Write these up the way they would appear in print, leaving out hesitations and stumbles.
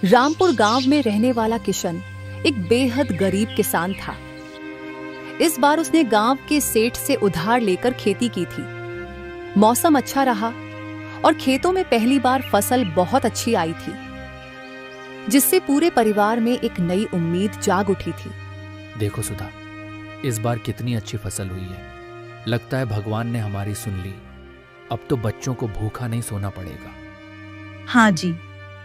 रामपुर गांव में रहने वाला किशन एक बेहद गरीब किसान था। इस बार उसने गांव के सेठ से उधार लेकर खेती की थी। मौसम अच्छा रहा और खेतों में पहली बार फसल बहुत अच्छी आई थी, जिससे पूरे परिवार में एक नई उम्मीद जाग उठी थी। देखो सुधा, इस बार कितनी अच्छी फसल हुई है। लगता है भगवान ने हमारी सुन ली। अब तो बच्चों को भूखा नहीं सोना पड़ेगा। हाँ जी,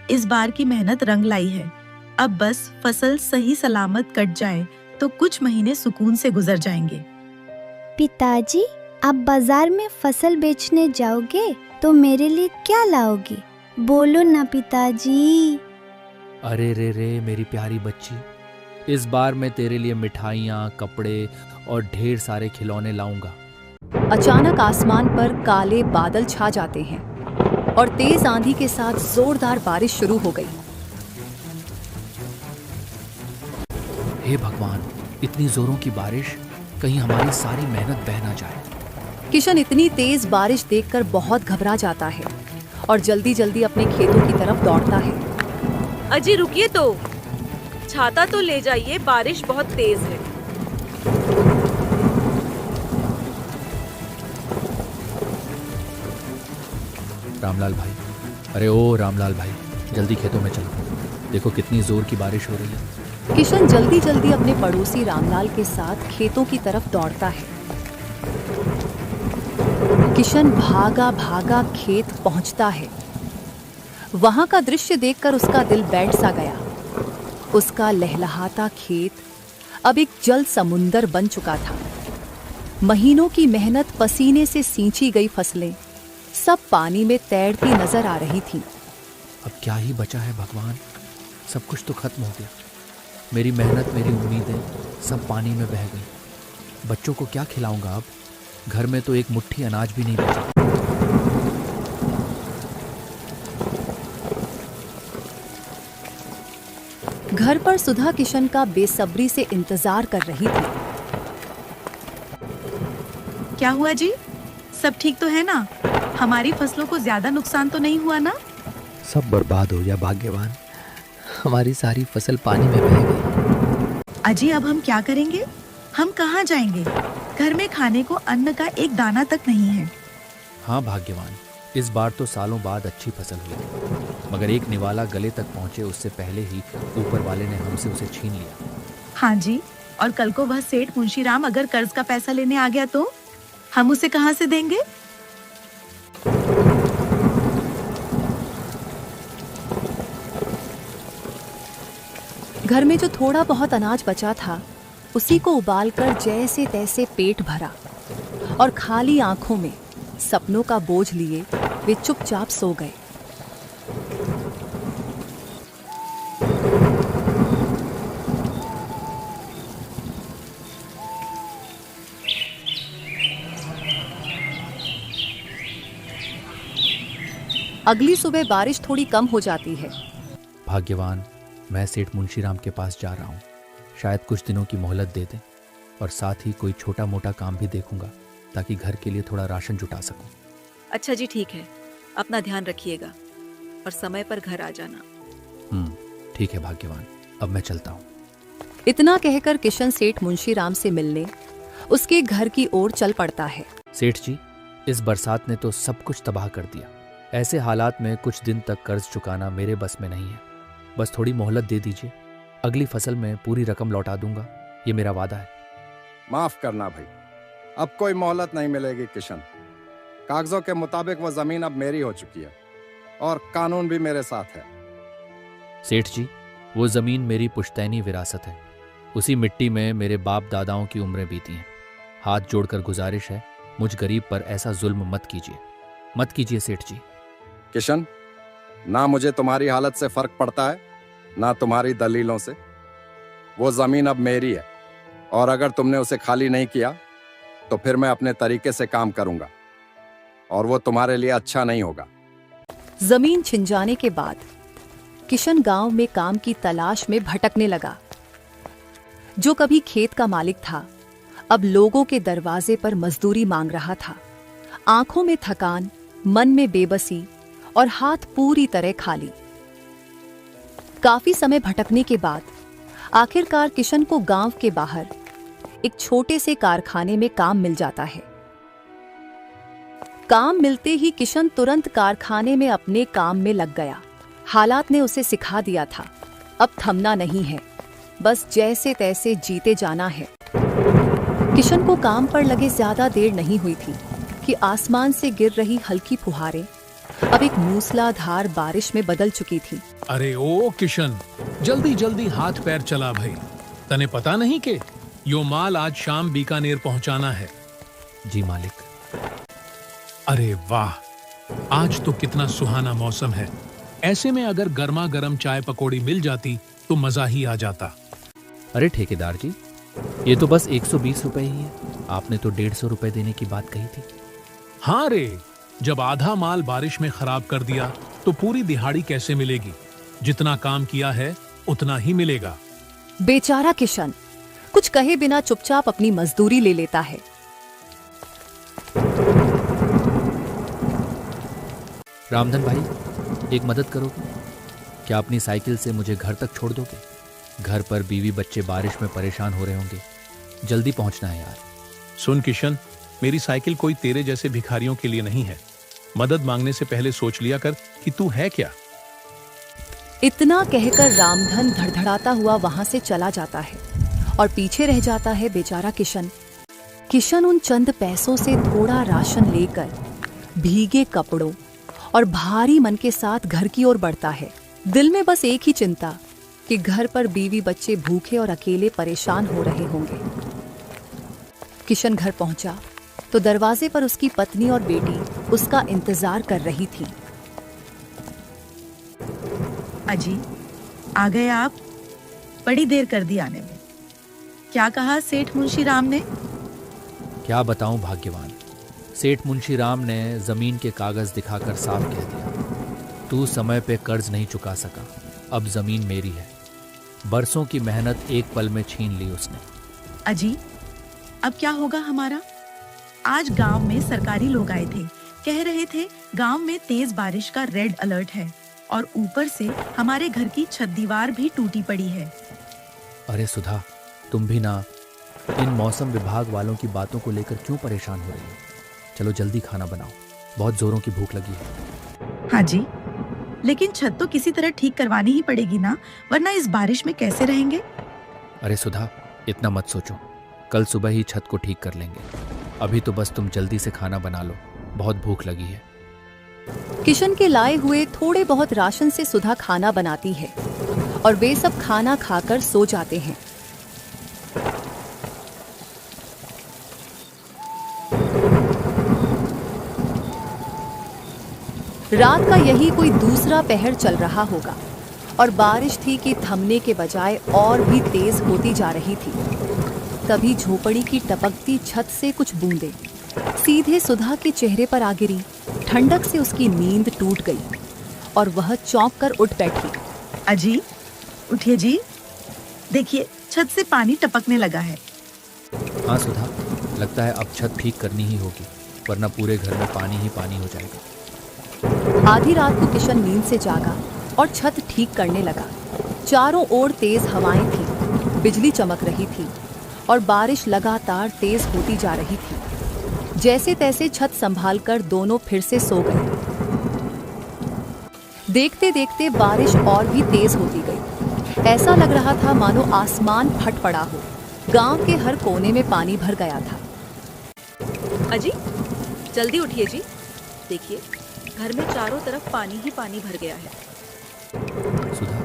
इस बार की मेहनत रंग लाई है। अब बस फसल सही सलामत कट जाए तो कुछ महीने सुकून से गुजर जाएंगे। पिताजी, आप बाजार में फसल बेचने जाओगे तो मेरे लिए क्या लाओगे? बोलो ना पिताजी। अरे रे मेरी प्यारी बच्ची, इस बार मैं तेरे लिए मिठाइयाँ, कपड़े और ढेर सारे खिलौने लाऊंगा। अचानक आसमान पर काले बादल छा जाते हैं और तेज आंधी के साथ जोरदार बारिश शुरू हो गई। हे भगवान, इतनी जोरों की बारिश, कहीं हमारी सारी मेहनत बह ना जाए। किशन इतनी तेज बारिश देखकर बहुत घबरा जाता है और जल्दी जल्दी अपने खेतों की तरफ दौड़ता है। अजी रुकिए तो, छाता तो ले जाइए, बारिश बहुत तेज है। रामलाल भाई, अरे ओ रामलाल भाई, जल्दी खेतों में चलो। देखो कितनी जोर की बारिश हो रही है। किशन जल्दी जल्दी अपने पड़ोसी रामलाल के साथ खेतों की तरफ दौड़ता है। किशन भागा भागा खेत पहुंचता है। वहां का दृश्य देखकर उसका दिल बैठ सा गया। उसका लहलहाता खेत अब एक जल समुंदर बन चुका था। महीनों की मेहनत, पसीने से सींची गई फसलें सब पानी में तैरती नजर आ रही थीं। अब क्या ही बचा है भगवान, सब कुछ तो खत्म हो गया। मेरी मेहनत, मेरी उम्मीदें सब पानी में बह गई। बच्चों को क्या खिलाऊंगा अब? घर में तो एक मुट्ठी अनाज भी नहीं बचा। घर पर सुधा किशन का बेसब्री से इंतजार कर रही थी। क्या हुआ जी? सब ठीक तो है ना? हमारी फसलों को ज्यादा नुकसान तो नहीं हुआ ना? सब बर्बाद हो गया भाग्यवान, हमारी सारी फसल पानी में बह गई। अजी, अब हम क्या करेंगे? हम कहाँ जाएंगे? घर में खाने को अन्न का एक दाना तक नहीं है। हाँ भाग्यवान, इस बार तो सालों बाद अच्छी फसल हुई, मगर एक निवाला गले तक पहुंचे उससे पहले ही ऊपर वाले ने हमसे उसे छीन लिया। हाँ जी, और कल को वह सेठ मुंशीराम अगर कर्ज का पैसा लेने आ गया तो हम उसे कहाँ से देंगे? घर में जो थोड़ा बहुत अनाज बचा था, उसी को उबालकर जैसे तैसे पेट भरा और खाली आंखों में सपनों का बोझ लिए वे चुपचाप सो गए। अगली सुबह बारिश थोड़ी कम हो जाती है। भाग्यवान, मैं सेठ मुंशीराम के पास जा रहा हूँ। शायद कुछ दिनों की मोहलत दे दें और साथ ही कोई छोटा मोटा काम भी देखूंगा ताकि घर के लिए थोड़ा राशन जुटा सकूं। अच्छा जी, ठीक है, अपना ध्यान रखिएगा और समय पर घर आ जाना। ठीक है भाग्यवान, अब मैं चलता हूँ। इतना कहकर किशन सेठ मुंशीराम से मिलने उसके घर की ओर चल पड़ता है। सेठ जी, इस बरसात ने तो सब कुछ तबाह कर दिया। ऐसे हालात में कुछ दिन तक कर्ज चुकाना मेरे बस में नहीं है। बस थोड़ी मोहलत दे दीजिए, अगली फसल में पूरी रकम लौटा दूंगा, ये मेरा वादा है। माफ करना भाई, अब कोई मोहलत नहीं मिलेगी किशन। कागजों के मुताबिक वो जमीन अब मेरी हो चुकी है और कानून भी मेरे साथ है। सेठ जी, वो जमीन मेरी पुश्तैनी विरासत है। उसी मिट्टी में मेरे बाप दादाओं की उम्रें बीती हैं। हाथ जोड़कर गुजारिश है, मुझ गरीब पर ऐसा जुल्म मत कीजिए सेठ जी। किशन, ना मुझे तुम्हारी हालत से फर्क पड़ता है, ना तुम्हारी दलीलों से। वो जमीन अब मेरी है और अगर तुमने उसे खाली नहीं किया तो फिर मैं अपने तरीके से काम करूंगा और वो तुम्हारे लिए अच्छा नहीं होगा। जमीन छिन जाने के बाद किशन गांव में काम की तलाश में भटकने लगा। जो कभी खेत का मालिक था, अब लोगों के दरवाजे पर मजदूरी मांग रहा था। आंखों में थकान, मन में बेबसी और हाथ पूरी तरह खाली। काफी समय भटकने के बाद आखिरकार किशन को गांव के बाहर एक छोटे से कारखाने में काम मिल जाता है। काम मिलते ही किशन तुरंत कारखाने में अपने काम में लग गया। हालात ने उसे सिखा दिया था, अब थमना नहीं है, बस जैसे तैसे जीते जाना है। किशन को काम पर लगे ज्यादा देर नहीं हुई थी कि आसमान से गिर रही हल्की फुहारें अब एक मूसलाधार बारिश में बदल चुकी थी। अरे ओ किशन, जल्दी जल्दी हाथ पैर चला भाई। तने पता नहीं के यो माल आज शाम बीकानेर पहुंचाना है। जी मालिक। अरे वाह, आज तो कितना सुहाना मौसम है। ऐसे में अगर गर्मा गर्म चाय पकौड़ी मिल जाती तो मजा ही आ जाता। अरे ठेकेदार जी, ये तो बस 120 रुपए ही है। आपने तो 150 रुपए देने की बात कही थी। हाँ रे, जब आधा माल बारिश में खराब कर दिया तो पूरी दिहाड़ी कैसे मिलेगी? जितना काम किया है उतना ही मिलेगा। बेचारा किशन कुछ कहे बिना चुपचाप अपनी मजदूरी ले लेता है। रामधन भाई, एक मदद करोगे? क्या अपनी साइकिल से मुझे घर तक छोड़ दोगे? घर पर बीवी बच्चे बारिश में परेशान हो रहे होंगे। जल्दी पहुंचना है यार। सुन किशन, मेरी साइकिल कोई तेरे जैसे भिखारियों के लिए नहीं है। मदद मांगने से पहले सोच लिया कर कि तू है क्या। इतना कहकर रामधन धड़धड़ाता हुआ वहां से चला जाता है और पीछे रह जाता है बेचारा किशन। किशन उन चंद पैसों से थोड़ा राशन लेकर भीगे कपड़ों और भारी मन के साथ घर की ओर बढ़ता है। दिल में बस एक ही चिंता कि घर पर बीवी बच्चे भूखे और अकेले परेशान हो रहे होंगे। किशन घर पहुंचा तो दरवाजे पर उसकी पत्नी और बेटी उसका इंतजार कर रही थी। अजी, आ गए आप? बड़ी देर कर दी आने में। क्या कहा सेठ मुंशी राम ने? क्या बताऊं भाग्यवान, सेठ मुंशी राम ने जमीन के कागज दिखाकर साफ कह दिया, तू समय पे कर्ज नहीं चुका सका, अब जमीन मेरी है। बरसों की मेहनत एक पल में छीन ली उसने। अजी, अब क्या होगा हमारा? आज गांव में सरकारी लोग आए थे, कह रहे थे गांव में तेज बारिश का रेड अलर्ट है और ऊपर से हमारे घर की छत दीवार भी टूटी पड़ी है। अरे सुधा, तुम भी ना इन मौसम विभाग वालों की बातों को लेकर क्यों परेशान हो रही हो? चलो जल्दी खाना बनाओ, बहुत जोरों की भूख लगी है। हाँ जी, लेकिन छत तो किसी तरह ठीक करवानी ही पड़ेगी ना, वरना इस बारिश में कैसे रहेंगे? अरे सुधा, इतना मत सोचो, कल सुबह ही छत को ठीक कर लेंगे। अभी तो बस तुम जल्दी से खाना बना लो, बहुत भूख लगी है। किशन के लाए हुए थोड़े बहुत राशन से सुधा खाना बनाती है और वे सब खाना खाकर सो जाते हैं। रात का यही कोई दूसरा पहर चल रहा होगा और बारिश थी कि थमने के बजाय और भी तेज होती जा रही थी। तभी झोपड़ी की टपकती छत से कुछ बूंदें सीधे सुधा के चेहरे पर आ गिरी। ठंडक से उसकी नींद टूट गई और वह चौंक कर उठ बैठी। अजी, उठिए जी, देखिए छत से पानी टपकने लगा है। हाँ सुधा, लगता है अब छत ठीक करनी ही होगी, वरना पूरे घर में पानी ही पानी हो जाएगा। आधी रात को किशन नींद से जागा और छत ठीक करने लगा। चारों ओर तेज हवाएं थी, बिजली चमक रही थी और बारिश लगातार तेज होती जा रही थी। जैसे तैसे छत संभालकर दोनों फिर से सो गए। देखते देखते बारिश और भी तेज होती गई। ऐसा लग रहा था मानो आसमान फट पड़ा हो। गांव के हर कोने में पानी भर गया था। अजी, जल्दी उठिए जी, देखिए घर में चारों तरफ पानी ही पानी भर गया है। सुधा,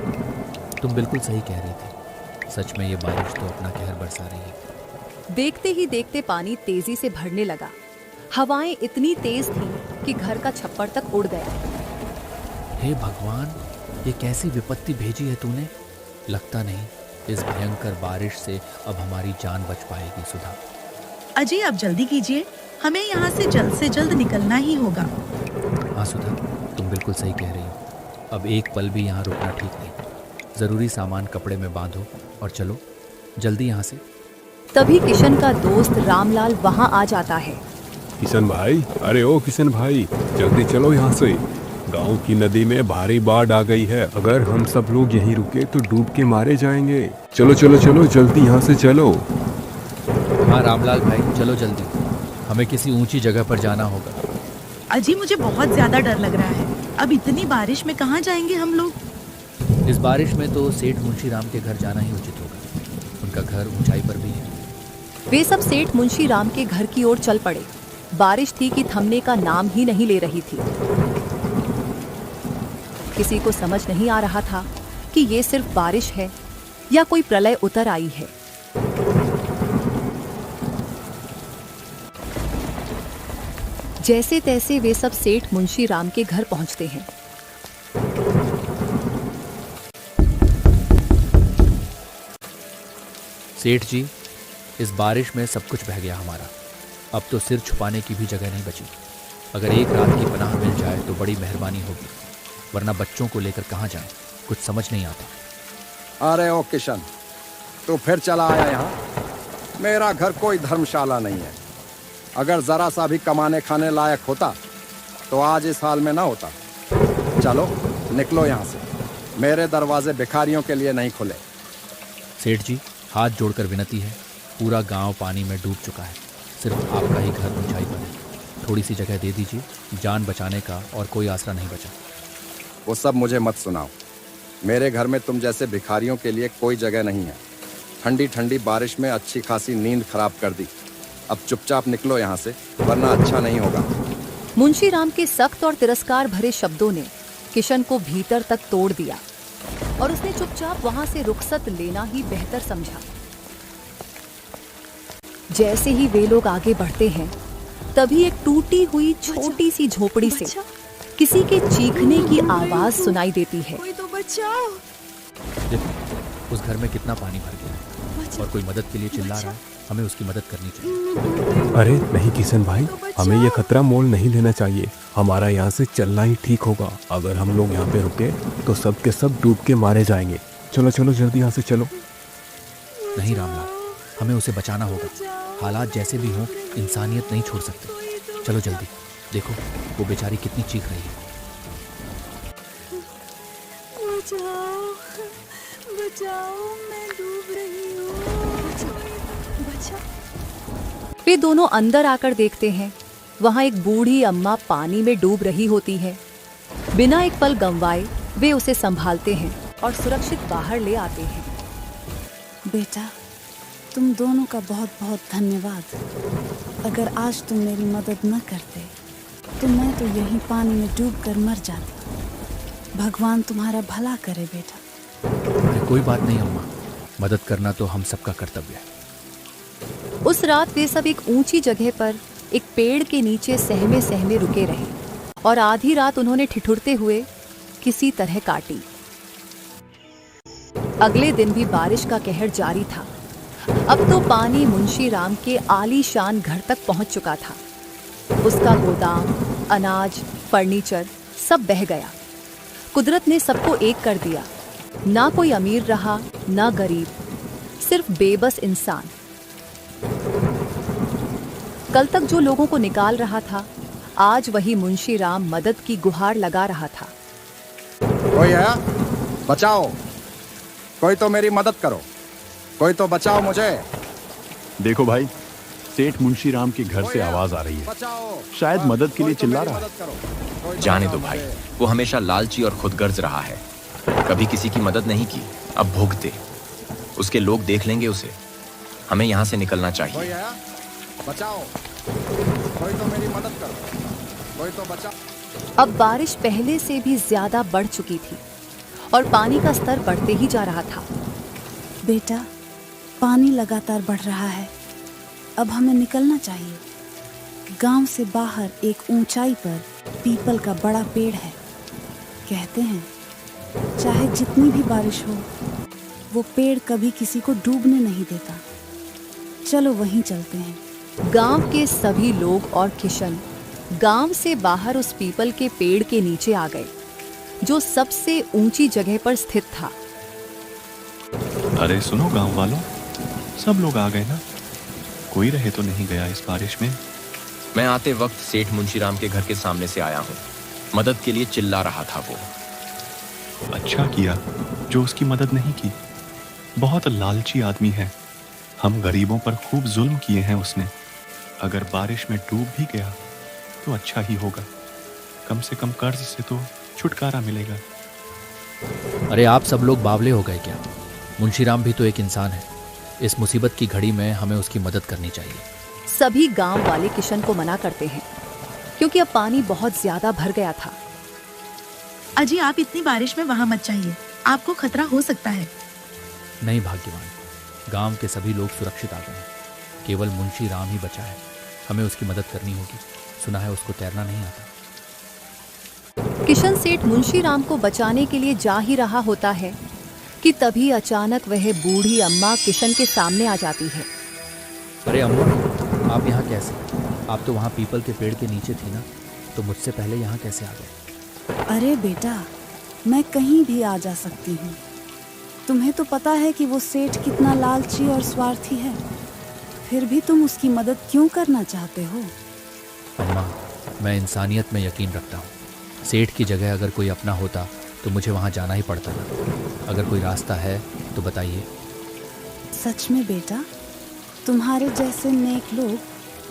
तुम बिल्कुल सही कह रही थी, सच में ये बारिश तो अपना कहर बरसा रही है। देखते ही देखते पानी तेजी से भरने लगा। हवाएं इतनी तेज थीं कि घर का छप्पर तक उड़ गया। हे भगवान, ये कैसी विपत्ति भेजी है तूने। लगता नहीं इस भयंकर बारिश से अब हमारी जान बच पाएगी। सुधा, अजी अब जल्दी कीजिए, हमें यहाँ से जल्द निकलना ही होगा। हाँ सुधा, तुम बिल्कुल सही कह रही हो। अब एक पल भी यहाँ रुकना ठीक नहीं। जरूरी सामान कपड़े में बांधो और चलो जल्दी यहाँ से। तभी किशन का दोस्त रामलाल वहाँ आ जाता है। किशन भाई, अरे ओ किशन भाई, जल्दी चलो यहाँ से। गांव की नदी में भारी बाढ़ आ गई है। अगर हम सब लोग यहीं रुके तो डूब के मारे जाएंगे। चलो चलो चलो जल्दी यहाँ से चलो। हाँ रामलाल भाई, चलो जल्दी, हमें किसी ऊंची जगह पर जाना होगा। अजी मुझे बहुत ज्यादा डर लग रहा है। अब इतनी बारिश में कहाँ जाएंगे हम लोग? इस बारिश में तो सेठ मुंशी राम के घर जाना ही उचित होगा। उनका घर ऊंचाई पर भी है। वे सब सेठ मुंशी राम के घर की ओर चल पड़े। बारिश थी कि थमने का नाम ही नहीं ले रही थी। किसी को समझ नहीं आ रहा था कि ये सिर्फ बारिश है या कोई प्रलय उतर आई है। जैसे तैसे वे सब सेठ मुंशी राम के घर पहुंचते हैं। सेठ जी, इस बारिश में सब कुछ बह गया हमारा। अब तो सिर छुपाने की भी जगह नहीं बची। अगर एक रात की पनाह मिल जाए तो बड़ी मेहरबानी होगी, वरना बच्चों को लेकर कहाँ जाएं, कुछ समझ नहीं आता। अरे ओ किशन, तू फिर चला आया यहाँ? मेरा घर कोई धर्मशाला नहीं है। अगर जरा सा भी कमाने खाने लायक होता तो आज इस हाल में ना होता। चलो निकलो यहाँ से। मेरे दरवाजे भिखारियों के लिए नहीं खुले। सेठ जी, हाथ जोड़कर विनती है, पूरा गांव पानी में डूब चुका है। सिर्फ आपका ही घर ऊंचाई पर है। थोड़ी सी जगह दे दीजिए, जान बचाने का और कोई आसरा नहीं बचा। वो सब मुझे मत सुनाओ। मेरे घर में तुम जैसे भिखारियों के लिए कोई जगह नहीं है। ठंडी ठंडी बारिश में अच्छी खासी नींद खराब कर दी। अब चुपचाप निकलो यहाँ से, वरना अच्छा नहीं होगा। मुंशी राम के सख्त और तिरस्कार भरे शब्दों ने किशन को भीतर तक तोड़ दिया और उसने चुपचाप वहां से रुखसत लेना ही बेहतर समझा। जैसे ही वे लोग आगे बढ़ते हैं, तभी एक टूटी हुई छोटी सी झोपड़ी से किसी के चीखने की आवाज सुनाई देती है। कोई तो बचाओ। देखो उस घर में कितना पानी भर गया है और कोई मदद के लिए चिल्ला रहा है। हमें उसकी मदद करनी चाहिए। अरे नहीं किशन भाई, हमें ये खतरा मोल नहीं लेना चाहिए। हमारा यहाँ से चलना ही ठीक होगा। अगर हम लोग यहाँ पे रुके तो सब के सब डूब के मारे जाएंगे। चलो चलो जल्दी यहाँ से चलो। नहीं रामलाल, हमें उसे बचाना होगा। हालात जैसे भी हों, इंसानियत नहीं छोड़ सकते। चलो जल्दी। देखो वो बेचारी कितनी चीख रही है। बचाओ, बचाओ, मैं डूब रही हूँ। बचाओ। वे दोनों अंदर आकर देखते हैं, वहां एक बूढ़ी अम्मा पानी में डूब रही होती है। बिना एक पल गंवाए वे उसे संभालते हैं और सुरक्षित बाहर ले आते हैं। बेटा, तुम दोनों का बहुत बहुत धन्यवाद। अगर आज तुम मेरी मदद न करते तो मैं तो यहीं पानी में डूबकर मर जाती। भगवान तुम्हारा भला करे बेटा। अरे कोई बात नहीं अम्मा, मदद करना तो हम सबका कर्तव्य है। उस रात वे सब एक ऊंची जगह पर एक पेड़ के नीचे सहमे सहमे रुके रहे और आधी रात उन्होंने ठिठुरते हुए किसी तरह काटी। अगले दिन भी बारिश का कहर जारी था। अब तो पानी मुंशी राम के आलीशान घर तक पहुंच चुका था। उसका गोदाम, अनाज, फर्नीचर सब बह गया। कुदरत ने सबको एक कर दिया। ना कोई अमीर रहा, ना गरीब, सिर्फ बेबस इंसान। कल तक जो लोगों को निकाल रहा था, आज वही मुंशी राम मदद की गुहार लगा रहा था। कोई है? बचाओ, कोई तो मेरी मदद करो, कोई तो बचाओ मुझे। देखो भाई, सेठ मुंशी राम के घर से आवाज आ रही है। शायद मदद के लिए चिल्ला रहा है। जाने दो भाई, वो हमेशा लालची और खुदगर्ज रहा है। कभी किसी की मदद नहीं की, अब भुगते। उसके लोग देख लेंगे उसे। हमें यहाँ से निकलना चाहिए। बचाओ, कोई तो मेरी मदद करो, कोई तो बचाओ। अब बारिश पहले से भी ज्यादा बढ़ चुकी थी और पानी का स्तर बढ़ते ही जा रहा था। बेटा, पानी लगातार बढ़ रहा है। अब हमें निकलना चाहिए। गांव से बाहर एक ऊंचाई पर पीपल का बड़ा पेड़ है। कहते हैं चाहे जितनी भी बारिश हो, वो पेड़ कभी किसी को डूबने नहीं देता। चलो वहीं चलते हैं। गांव के सभी लोग और किशन गांव से बाहर उस पीपल के पेड़ के नीचे आ गए, जो सबसे ऊंची जगह पर स्थित था। अरे सुनो गांव वालों, सब लोग आ गए ना? कोई रहे तो नहीं गया इस बारिश में? मैं आते वक्त सेठ मुंशीराम के घर के सामने से आया हूँ। मदद के लिए चिल्ला रहा था वो। अच्छा किया जो उसकी मदद नहीं की। बहुत लालची आदमी है। हम गरीबों पर खूब जुल्म किए हैं उसने। अगर बारिश में डूब भी गया तो अच्छा ही होगा। कम से कम कर्ज से तो छुटकारा मिलेगा। अरे आप सब लोग बावले हो गए क्या? मुंशीराम भी तो एक इंसान है। इस मुसीबत की घड़ी में हमें उसकी मदद करनी चाहिए। सभी गांव वाले किशन को मना करते हैं क्योंकि अब पानी बहुत ज्यादा भर गया था। अजी आप इतनी बारिश में वहां मत जाइए, आपको खतरा हो सकता है। नहीं भाग्यवान, गांव के सभी लोग सुरक्षित आ गए हैं। केवल मुंशीराम ही बचा है। हमें उसकी मदद करनी होगी। सुना है उसको तैरना नहीं आता। किशन सेठ मुंशीराम को बचाने के लिए जा ही रहा होता है कि तभी अचानक वह बूढ़ी अम्मा किशन के सामने आ जाती है। अरे अम्मा, आप यहाँ कैसे? आप तो वहाँ पीपल के पेड़ के नीचे थी ना, तो मुझसे पहले यहाँ कैसे आ गए? अरे बेटा, मैं कहीं भी आ जा सकती हूँ। तुम्हें तो पता है कि वो सेठ कितना लालची और स्वार्थी है, फिर भी तुम उसकी मदद क्यों करना चाहते हो? अम्मा, मैं इंसानियत में यकीन रखता हूँ। सेठ की जगह अगर कोई अपना होता तो मुझे वहाँ जाना ही पड़ता ना। अगर कोई रास्ता है तो बताइए। सच में बेटा, तुम्हारे जैसे नेक लोग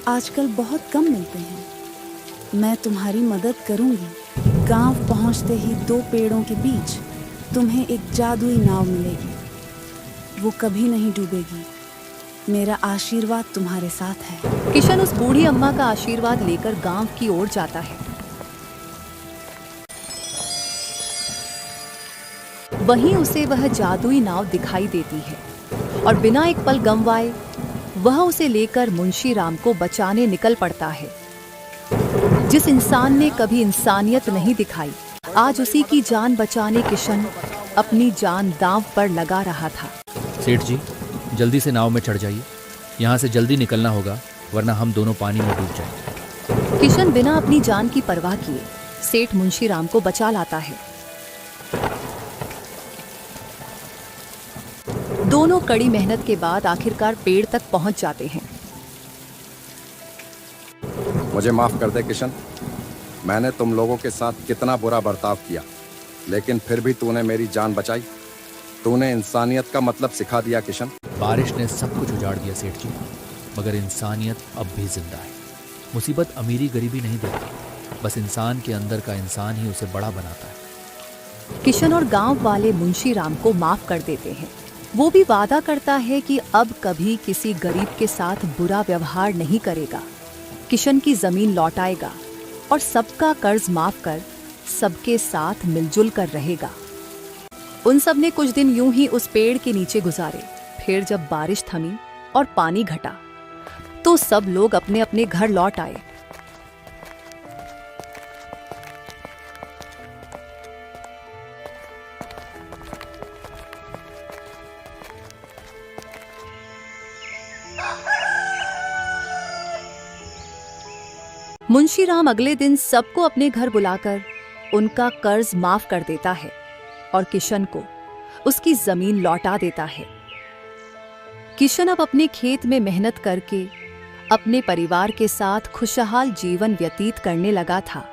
आजकल बहुत कम मिलते हैं। मैं तुम्हारी मदद करूंगी। गांव पहुंचते ही 2 पेड़ों के बीच तुम्हें एक जादुई नाव मिलेगी। वो कभी नहीं डूबेगी। मेरा आशीर्वाद तुम्हारे साथ है। किशन उस बूढ़ी अम्मा का आशीर्वाद लेकर गांव की ओर जाता है। वहीं उसे वह जादुई नाव दिखाई देती है और बिना एक पल गंवाए वह उसे लेकर मुंशीराम को बचाने निकल पड़ता है। जिस इंसान ने कभी इंसानियत नहीं दिखाई, आज उसी की जान बचाने किशन अपनी जान दांव पर लगा रहा था। सेठ जी, जल्दी से नाव में चढ़ जाइए। यहाँ से जल्दी निकलना होगा, वरना हम दोनों पानी में डूब जाएंगे। किशन बिना अपनी जान की परवाह किए सेठ मुंशीराम को बचा लाता है। दोनों कड़ी मेहनत के बाद आखिरकार पेड़ तक पहुंच जाते हैं। मुझे माफ कर दे किशन, मैंने तुम लोगों के साथ कितना बुरा बर्ताव किया, लेकिन फिर भी तूने मेरी जान बचाई। तूने इंसानियत का मतलब सिखा दिया किशन। बारिश ने सब कुछ उजाड़ दिया सेठ जी, मगर इंसानियत अब भी जिंदा है। मुसीबत अमीरी गरीबी नहीं देती, बस इंसान के अंदर का इंसान ही उसे बड़ा बनाता है। किशन और गांव वाले मुंशीराम को माफ कर देते हैं। वो भी वादा करता है कि अब कभी किसी गरीब के साथ बुरा व्यवहार नहीं करेगा। किशन की जमीन लौटाएगा और सबका कर्ज माफ कर सबके साथ मिलजुल कर रहेगा। उन सब ने कुछ दिन यूं ही उस पेड़ के नीचे गुजारे। फिर जब बारिश थमी और पानी घटा तो सब लोग अपने अपने घर लौट आए। मुंशीराम अगले दिन सबको अपने घर बुलाकर उनका कर्ज माफ कर देता है और किशन को उसकी जमीन लौटा देता है। किशन अब अपने खेत में मेहनत करके अपने परिवार के साथ खुशहाल जीवन व्यतीत करने लगा था।